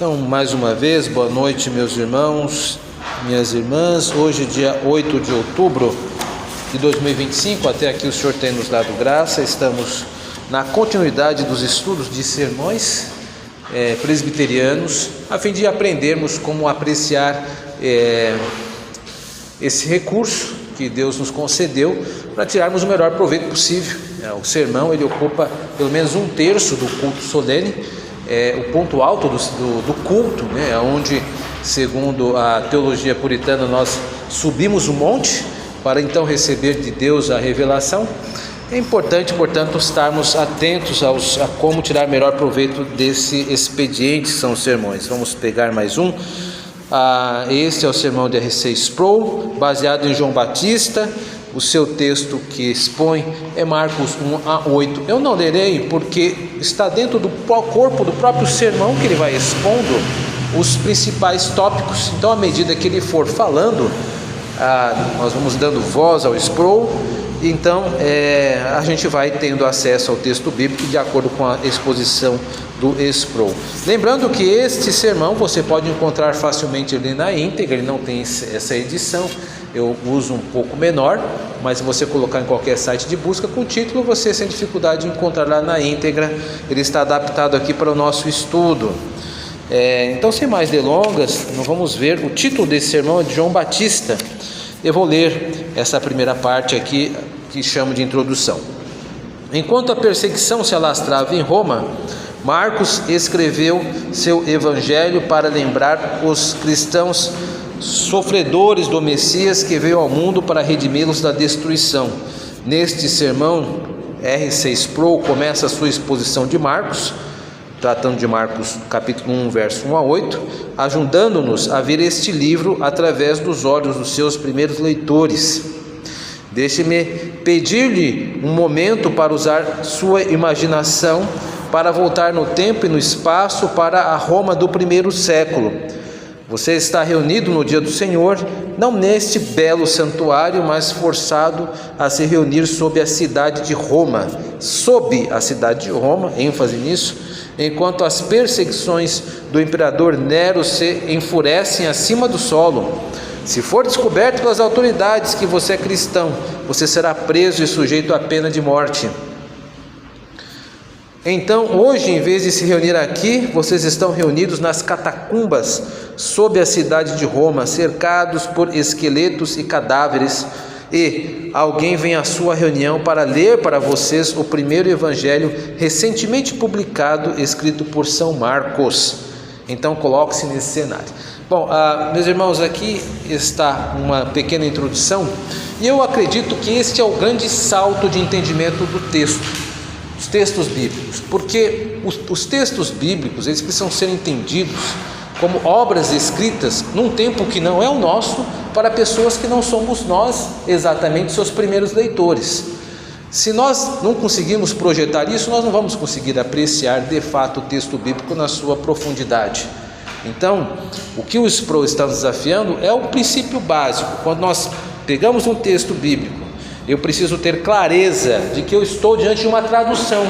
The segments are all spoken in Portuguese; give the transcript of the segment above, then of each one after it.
Então, mais uma vez, boa noite, meus irmãos, minhas irmãs. Hoje, dia 8 de outubro de 2025, até aqui o Senhor tem nos dado graça. Estamos na continuidade dos estudos de sermões presbiterianos, a fim de aprendermos como apreciar esse recurso que Deus nos concedeu para tirarmos o melhor proveito possível. O sermão, ele ocupa pelo menos um terço do culto solene, o ponto alto do culto, onde, segundo a teologia puritana, nós subimos o monte para então receber de Deus a revelação. É importante, portanto, estarmos atentos a como tirar melhor proveito desse expediente, que são os sermões. Vamos pegar mais um. Este é o sermão de R.C. Sproul, baseado em João Batista. O seu texto que expõe é Marcos 1-8. Eu não lerei porque está dentro do corpo do próprio sermão que ele vai expondo os principais tópicos. Então, à medida que ele for falando, nós vamos dando voz ao Sproul. Então, a gente vai tendo acesso ao texto bíblico de acordo com a exposição do Sproul. Lembrando que este sermão você pode encontrar facilmente ali na íntegra, ele não tem essa edição. Eu uso um pouco menor, mas se você colocar em qualquer site de busca com título, você sem dificuldade encontrará na íntegra. Ele está adaptado aqui para o nosso estudo. Então, sem mais delongas, nós vamos ver. O título desse sermão é de João Batista. Eu vou ler essa primeira parte aqui, que chamo de introdução. Enquanto a perseguição se alastrava em Roma, Marcos escreveu seu evangelho para lembrar os cristãos sofredores do Messias que veio ao mundo para redimi-los da destruição. Neste sermão, R.C. Sproul começa a sua exposição de Marcos, tratando de Marcos capítulo 1, verso 1-8, ajudando-nos a ver este livro através dos olhos dos seus primeiros leitores. Deixe-me pedir-lhe um momento para usar sua imaginação para voltar no tempo e no espaço para a Roma do primeiro século. Você está reunido no dia do Senhor, não neste belo santuário, mas forçado a se reunir sob a cidade de Roma, ênfase nisso, enquanto as perseguições do imperador Nero se enfurecem acima do solo. Se for descoberto pelas autoridades que você é cristão, você será preso e sujeito à pena de morte. Então, hoje, em vez de se reunir aqui, vocês estão reunidos nas catacumbas, sob a cidade de Roma, cercados por esqueletos e cadáveres, e alguém vem à sua reunião para ler para vocês o primeiro evangelho recentemente publicado, escrito por São Marcos. Então, coloque-se nesse cenário. Bom, meus irmãos, aqui está uma pequena introdução, e eu acredito que este é o grande salto de entendimento do texto. Os textos bíblicos, porque os textos bíblicos, eles precisam ser entendidos como obras escritas num tempo que não é o nosso, para pessoas que não somos nós exatamente seus primeiros leitores. Se nós não conseguirmos projetar isso, nós não vamos conseguir apreciar de fato o texto bíblico na sua profundidade. Então, o que o Sproul está nos desafiando é o princípio básico. Quando nós pegamos um texto bíblico, eu preciso ter clareza de que eu estou diante de uma tradução.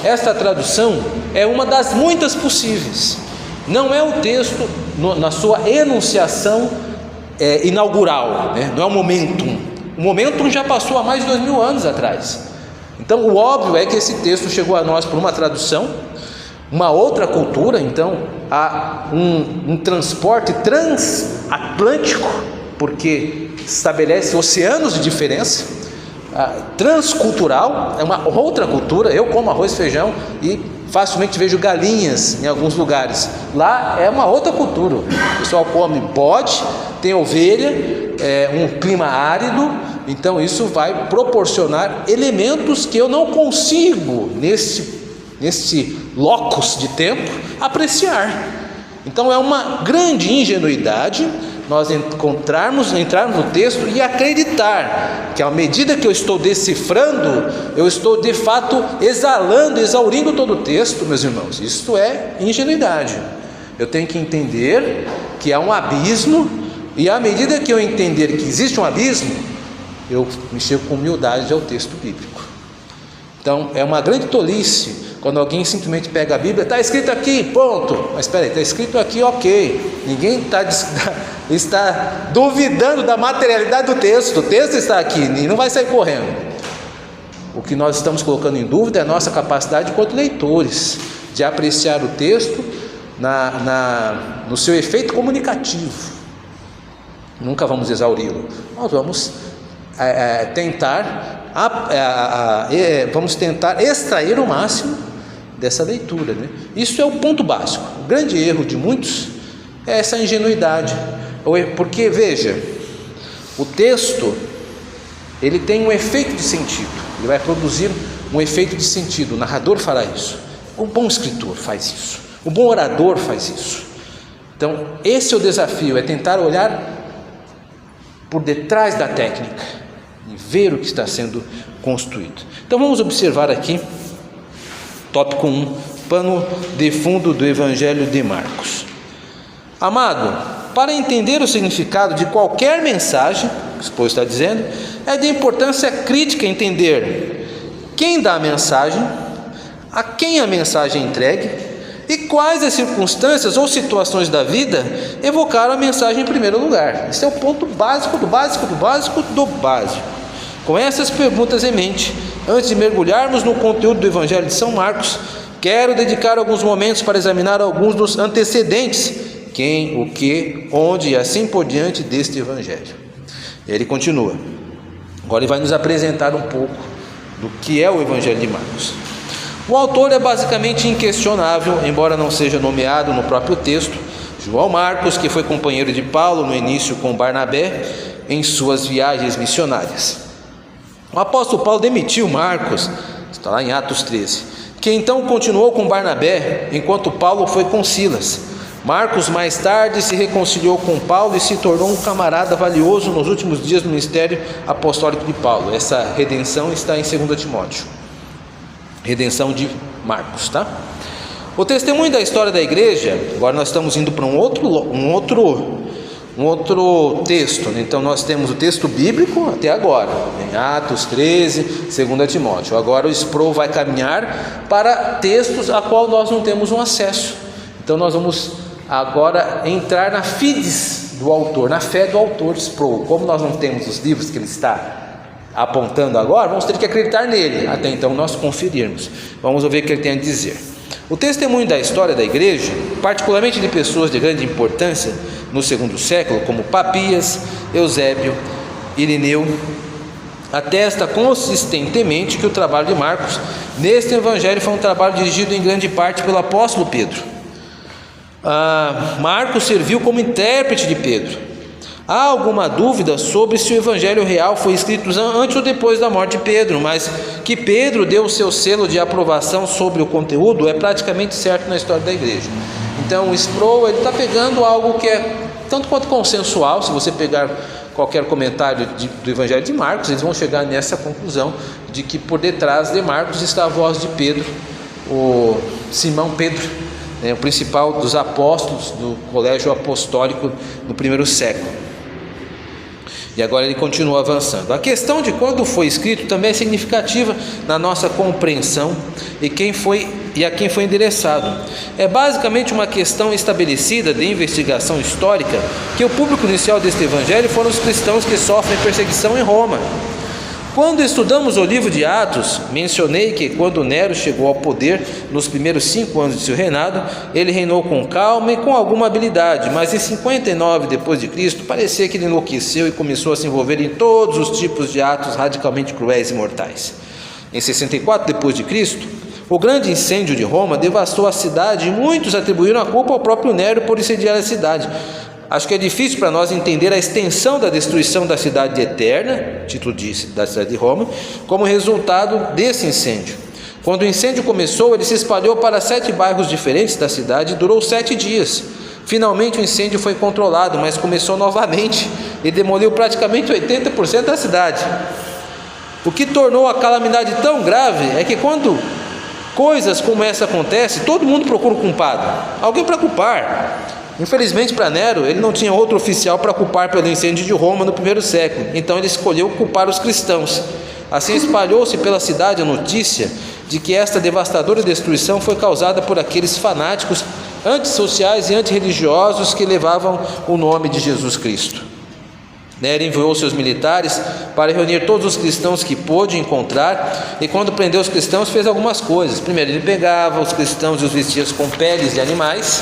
Esta tradução é uma das muitas possíveis. Não é o texto na sua enunciação inaugural, não é o momentum. O momentum já passou há mais de 2000 anos atrás. Então, o óbvio é que esse texto chegou a nós por uma tradução, uma outra cultura. Então, há um transporte transatlântico, porque estabelece oceanos de diferença. Transcultural, é uma outra cultura. Eu como arroz e feijão e facilmente vejo galinhas em alguns lugares. Lá é uma outra cultura. O pessoal come bode, tem ovelha, um clima árido. Então isso vai proporcionar elementos que eu não consigo nesse locus de tempo apreciar. Então é uma grande ingenuidade nós entrarmos no texto e acreditar que à medida que eu estou decifrando, eu estou de fato exaurindo todo o texto, meus irmãos. Isto é ingenuidade. Eu tenho que entender que há um abismo, e à medida que eu entender que existe um abismo, eu me chego com humildade ao texto bíblico. Então é uma grande tolice quando alguém simplesmente pega a Bíblia, está escrito aqui, ponto. Mas espera aí, está escrito aqui, ok. Ninguém está duvidando da materialidade do texto. O texto está aqui e não vai sair correndo. O que nós estamos colocando em dúvida é a nossa capacidade enquanto leitores de apreciar o texto no seu efeito comunicativo. Nunca vamos exauri-lo. Nós vamos tentar extrair o máximo dessa leitura, né? Isso é o ponto básico. O grande erro de muitos é essa ingenuidade, porque veja, o texto ele tem um efeito de sentido, ele vai produzir um efeito de sentido. O narrador fará isso, o bom escritor faz isso, o bom orador faz isso. Então esse é o desafio, é tentar olhar por detrás da técnica e ver o que está sendo construído. Então vamos observar aqui, tópico 1, pano de fundo do Evangelho de Marcos. Amado, para entender o significado de qualquer mensagem, o exposto está dizendo, é de importância crítica entender quem dá a mensagem, a quem a mensagem é entregue e quais as circunstâncias ou situações da vida evocaram a mensagem em primeiro lugar. Esse é o ponto básico do básico do básico do básico. Com essas perguntas em mente, antes de mergulharmos no conteúdo do Evangelho de São Marcos, quero dedicar alguns momentos para examinar alguns dos antecedentes, quem, o que, onde e assim por diante deste Evangelho. E ele continua. Agora ele vai nos apresentar um pouco do que é o Evangelho de Marcos. O autor é basicamente inquestionável, embora não seja nomeado no próprio texto. João Marcos, que foi companheiro de Paulo no início com Barnabé em suas viagens missionárias. O apóstolo Paulo demitiu Marcos, está lá em Atos 13, que então continuou com Barnabé, enquanto Paulo foi com Silas. Marcos mais tarde se reconciliou com Paulo e se tornou um camarada valioso nos últimos dias do ministério apostólico de Paulo. Essa redenção está em 2 Timóteo. Redenção de Marcos, tá? O testemunho da história da igreja, agora nós estamos indo para um outro texto, né? Então nós temos o texto bíblico até agora, em Atos 13, 2 Timóteo. Agora o Sproul vai caminhar para textos a qual nós não temos um acesso. Então nós vamos agora entrar na fides do autor, na fé do autor Sproul. Como nós não temos os livros que ele está apontando agora, vamos ter que acreditar nele, até então nós conferirmos. Vamos ouvir o que ele tem a dizer. O testemunho da história da igreja, particularmente de pessoas de grande importância no segundo século, como Papias, Eusébio, Irineu, atesta consistentemente que o trabalho de Marcos neste evangelho foi um trabalho dirigido em grande parte pelo apóstolo Pedro. Marcos serviu como intérprete de Pedro. Há alguma dúvida sobre se o evangelho real foi escrito antes ou depois da morte de Pedro, mas que Pedro deu o seu selo de aprovação sobre o conteúdo é praticamente certo na história da igreja. Então o Sproul está pegando algo que é tanto quanto consensual. Se você pegar qualquer comentário do evangelho de Marcos, eles vão chegar nessa conclusão de que por detrás de Marcos está a voz de Pedro, o Simão Pedro, o principal dos apóstolos do colégio apostólico no primeiro século. E agora ele continua avançando. A questão de quando foi escrito também é significativa na nossa compreensão e a quem foi endereçado. É basicamente uma questão estabelecida de investigação histórica que o público inicial deste evangelho foram os cristãos que sofrem perseguição em Roma. Quando estudamos o livro de Atos, mencionei que quando Nero chegou ao poder nos primeiros 5 anos de seu reinado, ele reinou com calma e com alguma habilidade, mas em 59 depois de Cristo, parecia que ele enlouqueceu e começou a se envolver em todos os tipos de atos radicalmente cruéis e mortais. Em 64 depois de Cristo, o grande incêndio de Roma devastou a cidade e muitos atribuíram a culpa ao próprio Nero por incendiar a cidade. Acho que é difícil para nós entender a extensão da destruição da cidade eterna, título da cidade de Roma, como resultado desse incêndio. Quando o incêndio começou, ele se espalhou para 7 bairros diferentes da cidade e durou 7 dias. Finalmente o incêndio foi controlado, mas começou novamente e demoliu praticamente 80% da cidade. O que tornou a calamidade tão grave é que quando coisas como essa acontecem, todo mundo procura um culpado, alguém para culpar. Infelizmente para Nero, ele não tinha outro oficial para culpar pelo incêndio de Roma no primeiro século, então ele escolheu culpar os cristãos. Assim espalhou-se pela cidade a notícia de que esta devastadora destruição foi causada por aqueles fanáticos antissociais e antirreligiosos que levavam o nome de Jesus Cristo. Nero enviou seus militares para reunir todos os cristãos que pôde encontrar, e quando prendeu os cristãos fez algumas coisas. Primeiro, ele pegava os cristãos e os vestia com peles de animais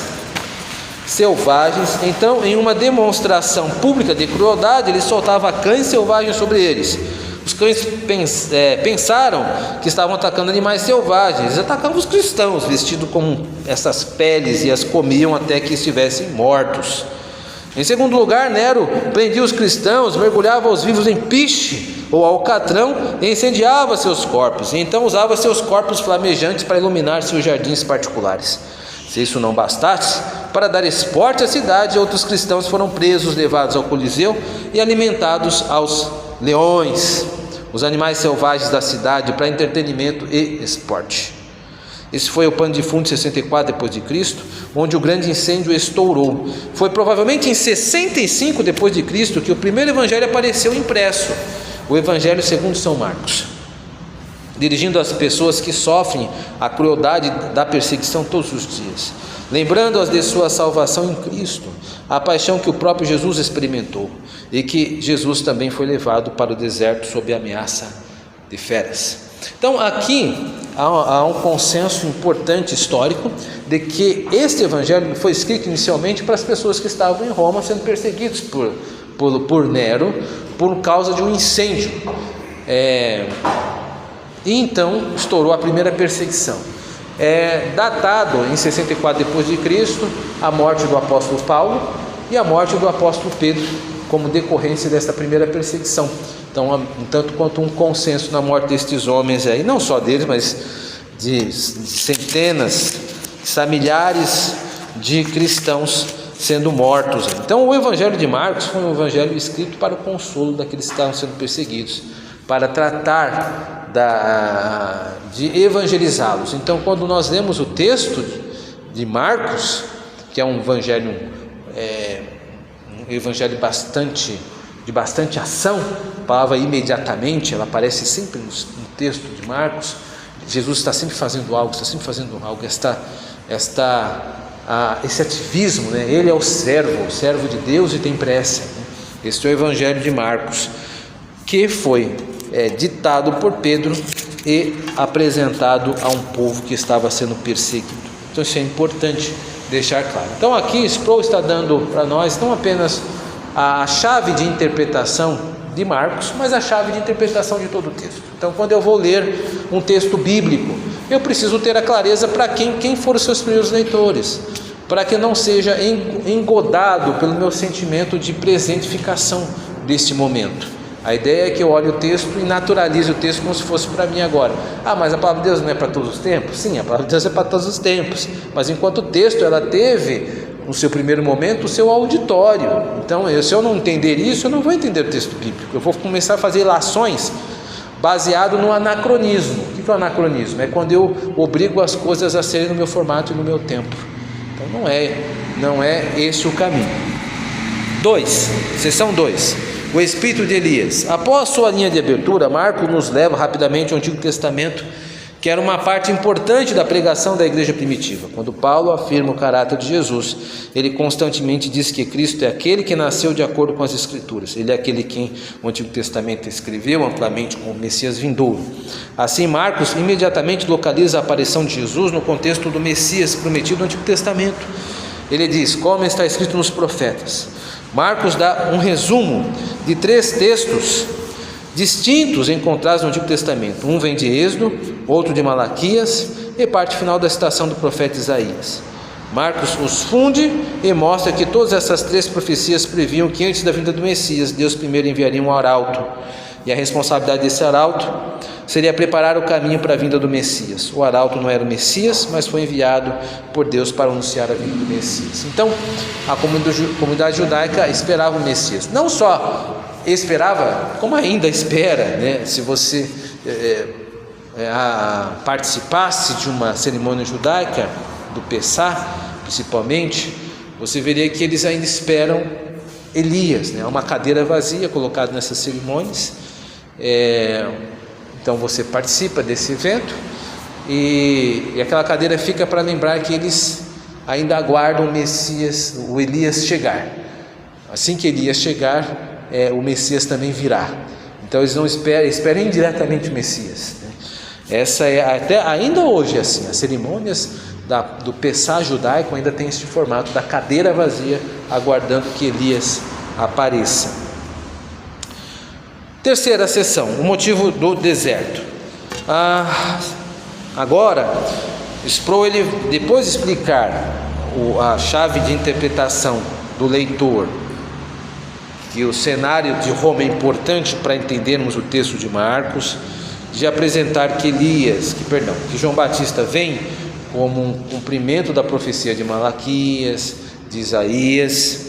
selvagens. Então, em uma demonstração pública de crueldade, ele soltava cães selvagens sobre eles. Os cães pensaram que estavam atacando animais selvagens. Eles atacavam os cristãos vestidos com essas peles e as comiam até que estivessem mortos. Em segundo lugar, Nero prendia os cristãos, mergulhava os vivos em piche ou alcatrão e incendiava seus corpos. E então usava seus corpos flamejantes para iluminar seus jardins particulares. Se isso não bastasse, para dar esporte à cidade, outros cristãos foram presos, levados ao Coliseu e alimentados aos leões, os animais selvagens da cidade, para entretenimento e esporte. Esse foi o pano de fundo de 64 d.C., onde o grande incêndio estourou. Foi provavelmente em 65 d.C. que o primeiro evangelho apareceu impresso, o Evangelho segundo São Marcos, dirigindo às pessoas que sofrem a crueldade da perseguição todos os dias, lembrando-as de sua salvação em Cristo, a paixão que o próprio Jesus experimentou, e que Jesus também foi levado para o deserto sob a ameaça de feras. Então aqui há um consenso importante histórico de que este evangelho foi escrito inicialmente para as pessoas que estavam em Roma sendo perseguidos por Nero por causa de um incêndio, e então estourou a primeira perseguição. Datado em 64 d.C. a morte do apóstolo Paulo e a morte do apóstolo Pedro como decorrência desta primeira perseguição. Então, um tanto quanto um consenso na morte destes homens aí, não só deles, mas de centenas, milhares de cristãos sendo mortos. Então, o Evangelho de Marcos foi um evangelho escrito para o consolo daqueles que estavam sendo perseguidos, para tratar de evangelizá-los. Então, quando nós lemos o texto de Marcos, que é um evangelho de bastante ação, a palavra imediatamente, ela aparece sempre no texto de Marcos. Jesus está sempre fazendo algo, esse ativismo, né? Ele é o servo de Deus e tem pressa, né? Este é o Evangelho de Marcos, que foi ditado por Pedro e apresentado a um povo que estava sendo perseguido. Então isso é importante deixar claro. Então aqui Sproul está dando para nós não apenas a chave de interpretação de Marcos, mas a chave de interpretação de todo o texto. Então, quando eu vou ler um texto bíblico, eu preciso ter a clareza para quem foram os seus primeiros leitores, para que não seja engodado pelo meu sentimento de presentificação deste momento. A ideia é que eu olhe o texto e naturalize o texto como se fosse para mim agora. Mas a palavra de Deus não é para todos os tempos? Sim, a palavra de Deus é para todos os tempos, mas enquanto o texto ela teve no seu primeiro momento o seu auditório. Então, se eu não entender isso, eu não vou entender o texto bíblico. Eu vou começar a fazer ilações baseado no anacronismo. O que é o anacronismo? É quando eu obrigo as coisas a serem no meu formato e no meu tempo. Então não é esse o caminho. Seção 2. O espírito de Elias. Após sua linha de abertura, Marcos nos leva rapidamente ao Antigo Testamento, que era uma parte importante da pregação da igreja primitiva. Quando Paulo afirma o caráter de Jesus, ele constantemente diz que Cristo é aquele que nasceu de acordo com as Escrituras. Ele é aquele que o Antigo Testamento escreveu amplamente como o Messias vindouro. Assim, Marcos imediatamente localiza a aparição de Jesus no contexto do Messias prometido no Antigo Testamento. Ele diz, como está escrito nos profetas. Marcos dá um resumo de 3 textos distintos encontrados no Antigo Testamento. Um vem de Êxodo, outro de Malaquias e parte final da citação do profeta Isaías. Marcos os funde e mostra que todas essas 3 profecias previam que antes da vinda do Messias, Deus primeiro enviaria um arauto, e a responsabilidade desse arauto seria preparar o caminho para a vinda do Messias. O arauto não era o Messias, mas foi enviado por Deus para anunciar a vinda do Messias. Então, a comunidade judaica esperava o Messias. Não só esperava, como ainda espera, né? Se você participasse de uma cerimônia judaica, do Pessá, principalmente, você veria que eles ainda esperam Elias, né? Uma cadeira vazia colocada nessas cerimônias. Então você participa desse evento e aquela cadeira fica para lembrar que eles ainda aguardam o Messias, o Elias chegar. Assim que Elias chegar, o Messias também virá. Então eles não esperam indiretamente o Messias, né? Essa é até ainda hoje assim, as cerimônias do Pessah judaico ainda tem esse formato da cadeira vazia, aguardando que Elias apareça. Terceira sessão, o motivo do deserto. Agora, Sproul, ele, depois de explicar a chave de interpretação do leitor, que o cenário de Roma é importante para entendermos o texto de Marcos, de apresentar que João Batista vem como um cumprimento da profecia de Malaquias, de Isaías,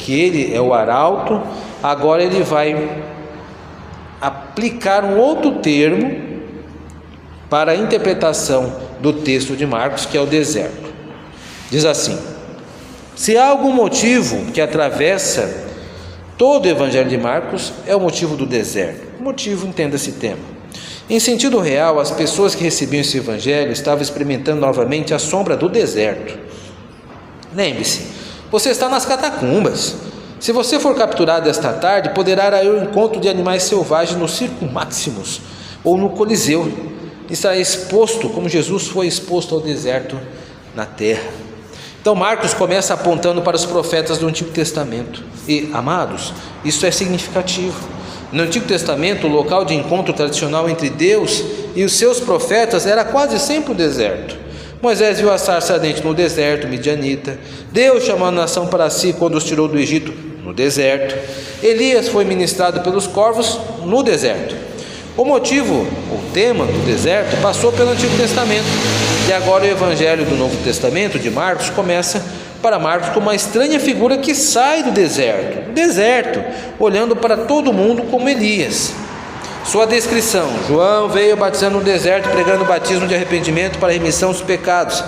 que ele é o arauto. Agora ele vai aplicar um outro termo para a interpretação do texto de Marcos, que é o deserto. Diz assim: se há algum motivo que atravessa todo o evangelho de Marcos, é o motivo do deserto. O motivo, entenda esse tema. Em sentido real, as pessoas que recebiam esse evangelho estavam experimentando novamente a sombra do deserto. Lembre-se, você está nas catacumbas. Se você for capturado esta tarde, poderá ir ao encontro de animais selvagens no Circo Maximus ou no Coliseu. Estará exposto como Jesus foi exposto ao deserto na terra. Então Marcos começa apontando para os profetas do Antigo Testamento. E, amados, isso é significativo. No Antigo Testamento, o local de encontro tradicional entre Deus e os seus profetas era quase sempre o deserto. Moisés viu a sarça ardente no deserto midianita. Deus chamou a nação para si quando os tirou do Egito no deserto. Elias foi ministrado pelos corvos no deserto. O tema do deserto passou pelo Antigo Testamento. E agora o Evangelho do Novo Testamento de Marcos começa para Marcos com uma estranha figura que sai do deserto, olhando para todo mundo como Elias. Sua descrição: João veio batizando no deserto, pregando o batismo de arrependimento para a remissão dos pecados.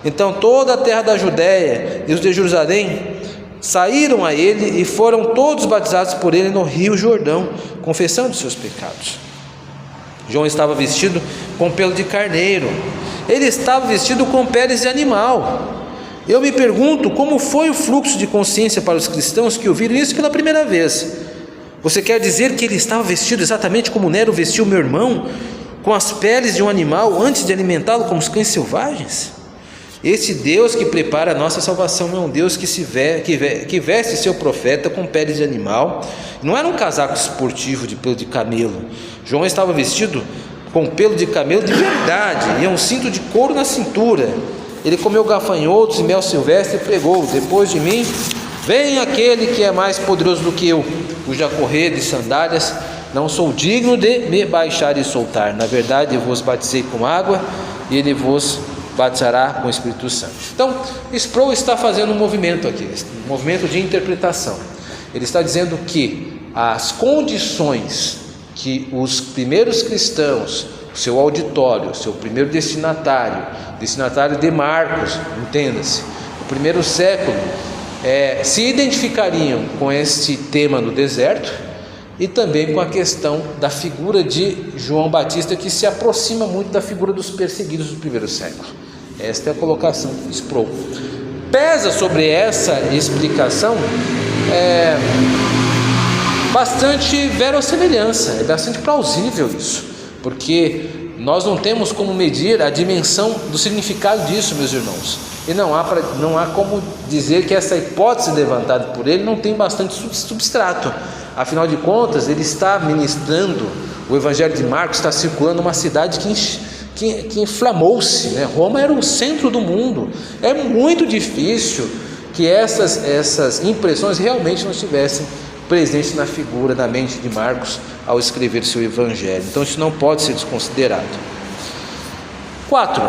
Então toda a terra da Judéia e os de Jerusalém saíram a ele e foram todos batizados por ele no rio Jordão, confessando seus pecados. João estava vestido com pelo de carneiro. Ele estava vestido com peles de animal. Eu me pergunto como foi o fluxo de consciência para os cristãos que ouviram isso pela primeira vez. Você quer dizer que ele estava vestido exatamente como Nero vestiu meu irmão, com as peles de um animal antes de alimentá-lo como os cães selvagens? Esse Deus que prepara a nossa salvação é um Deus que veste seu profeta com peles de animal. Não era um casaco esportivo de pelo de camelo. João estava vestido com pelo de camelo de verdade e um cinto de couro na cintura. Ele comeu gafanhotos e mel silvestre e pregou: depois de mim vem aquele que é mais poderoso do que eu, cuja correia de sandálias não sou digno de me baixar e soltar. Na verdade, eu vos batizei com água e ele vos batizará com o Espírito Santo. Então, Sproul está fazendo um movimento aqui, um movimento de interpretação. Ele está dizendo que as condições que os primeiros cristãos, seu auditório, seu primeiro destinatário de Marcos, entenda-se, o primeiro século, se identificariam com este tema do deserto e também com a questão da figura de João Batista, que se aproxima muito da figura dos perseguidos do primeiro século. Esta é a colocação de Sproul. Pesa sobre essa explicação bastante verossimilhança, é bastante plausível isso, porque nós não temos como medir a dimensão do significado disso, meus irmãos, e não há como dizer que essa hipótese levantada por ele não tem bastante substrato. Afinal de contas, ele está ministrando, o Evangelho de Marcos está circulando uma cidade que inflamou-se, né? Roma era o centro do mundo. É muito difícil que essas impressões realmente não estivessem presentes na figura, na mente de Marcos ao escrever seu Evangelho. Então isso não pode ser desconsiderado. 4.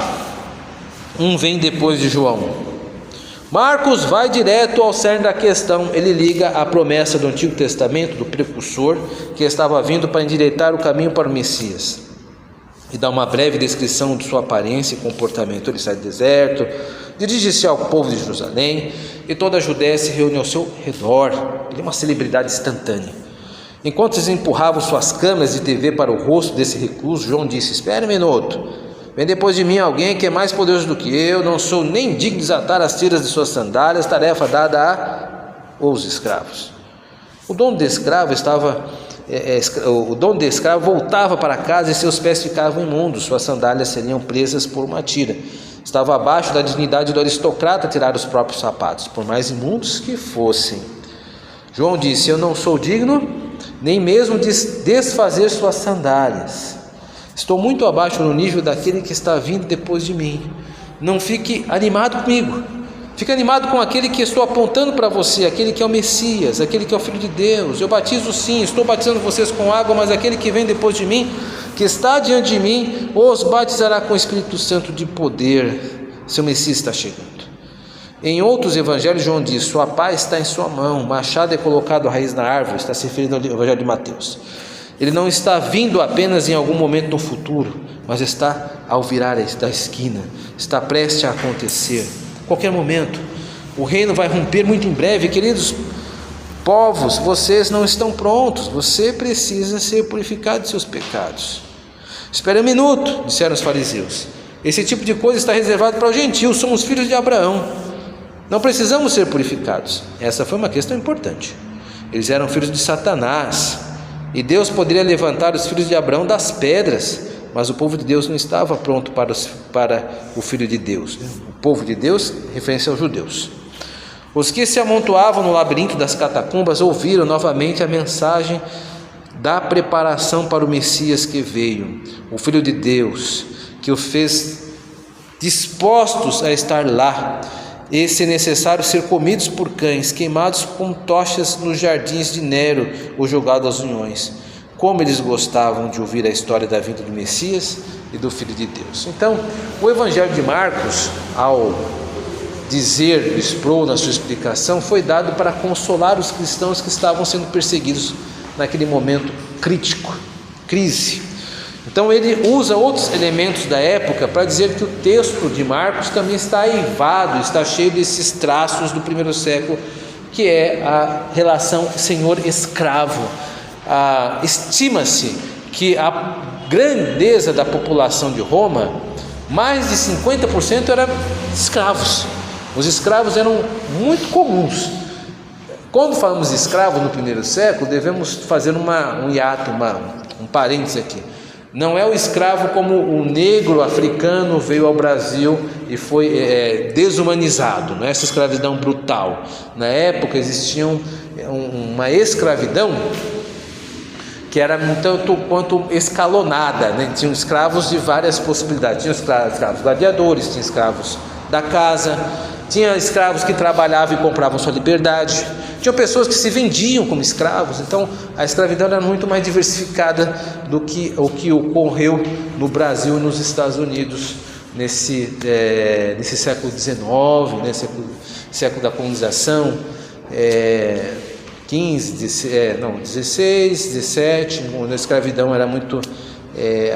Vem depois de João. Marcos vai direto ao cerne da questão. Ele liga a promessa do Antigo Testamento, do precursor, que estava vindo para endireitar o caminho para o Messias, e dá uma breve descrição de sua aparência e comportamento. Ele sai do deserto, dirige-se ao povo de Jerusalém, e toda a Judéia se reúne ao seu redor. Ele é uma celebridade instantânea. Enquanto eles empurravam suas câmeras de TV para o rosto desse recluso, João disse: espere um minuto, Vem depois de mim alguém que é mais poderoso do que eu, não sou nem digno de desatar as tiras de suas sandálias, tarefa dada aos escravos. O dono de escravo voltava para casa e seus pés ficavam imundos, suas sandálias seriam presas por uma tira. Estava abaixo da dignidade do aristocrata tirar os próprios sapatos, por mais imundos que fossem. João disse: eu não sou digno nem mesmo de desfazer suas sandálias. Estou muito abaixo no nível daquele que está vindo depois de mim. Não fique animado comigo. Fique animado com aquele que estou apontando para você, aquele que é o Messias, aquele que é o Filho de Deus. Eu batizo sim, estou batizando vocês com água, mas aquele que vem depois de mim, que está diante de mim, os batizará com o Espírito Santo de poder. Seu Messias está chegando. Em outros evangelhos, João diz: sua paz está em sua mão, o machado é colocado à raiz da árvore. Está se referindo ao evangelho de Mateus. Ele não está vindo apenas em algum momento no futuro, mas está ao virar da esquina, está prestes a acontecer. Qualquer momento, o reino vai romper muito em breve. Queridos povos, vocês não estão prontos, você precisa ser purificado de seus pecados. Espere um minuto, disseram os fariseus, esse tipo de coisa está reservado para os gentios, somos filhos de Abraão, não precisamos ser purificados. Essa foi uma questão importante. Eles eram filhos de Satanás, e Deus poderia levantar os filhos de Abraão das pedras, mas o povo de Deus não estava pronto para o Filho de Deus. O povo de Deus, referência aos judeus. Os que se amontoavam no labirinto das catacumbas ouviram novamente a mensagem da preparação para o Messias que veio, o Filho de Deus, que o fez dispostos a estar lá, e se necessário ser comidos por cães, queimados com tochas nos jardins de Nero ou jogados aos unhões. Como eles gostavam de ouvir a história da vinda do Messias e do Filho de Deus. Então, o Evangelho de Marcos, ao dizer, exprou na sua explicação, foi dado para consolar os cristãos que estavam sendo perseguidos naquele momento crítico, crise. Então ele usa outros elementos da época para dizer que o texto de Marcos também está aivado, está cheio desses traços do primeiro século, que é a relação senhor-escravo. Estima-se que a grandeza da população de Roma, mais de 50% eram escravos. Os escravos eram muito comuns. Quando falamos de escravo no primeiro século, devemos fazer um hiato, um parênteses aqui. Não é o escravo como o negro africano veio ao Brasil e foi desumanizado, não é essa escravidão brutal. Na época existia uma escravidão que era um tanto quanto escalonada, né? Tinham escravos de várias possibilidades. Tinha escravos gladiadores, tinha escravos da casa, tinha escravos que trabalhavam e compravam sua liberdade, tinham pessoas que se vendiam como escravos. Então a escravidão era muito mais diversificada do que o que ocorreu no Brasil e nos Estados Unidos nesse século XIX, né? século da colonização, 16, 17, onde a escravidão era muito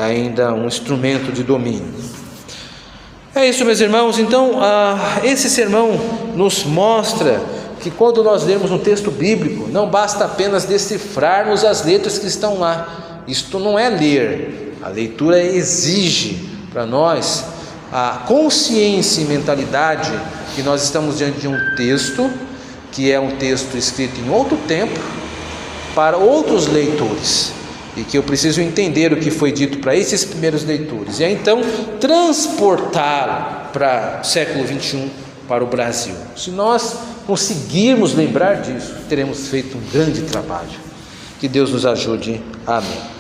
ainda um instrumento de domínio. É isso, meus irmãos. Então esse sermão nos mostra que quando nós lermos um texto bíblico, não basta apenas decifrarmos as letras que estão lá. Isto não é ler. A leitura exige para nós a consciência e mentalidade que nós estamos diante de um texto, que é um texto escrito em outro tempo, para outros leitores, e que eu preciso entender o que foi dito para esses primeiros leitores, e aí então transportar para o século XXI, para o Brasil. Se nós conseguirmos lembrar disso, teremos feito um grande trabalho. Que Deus nos ajude. Amém.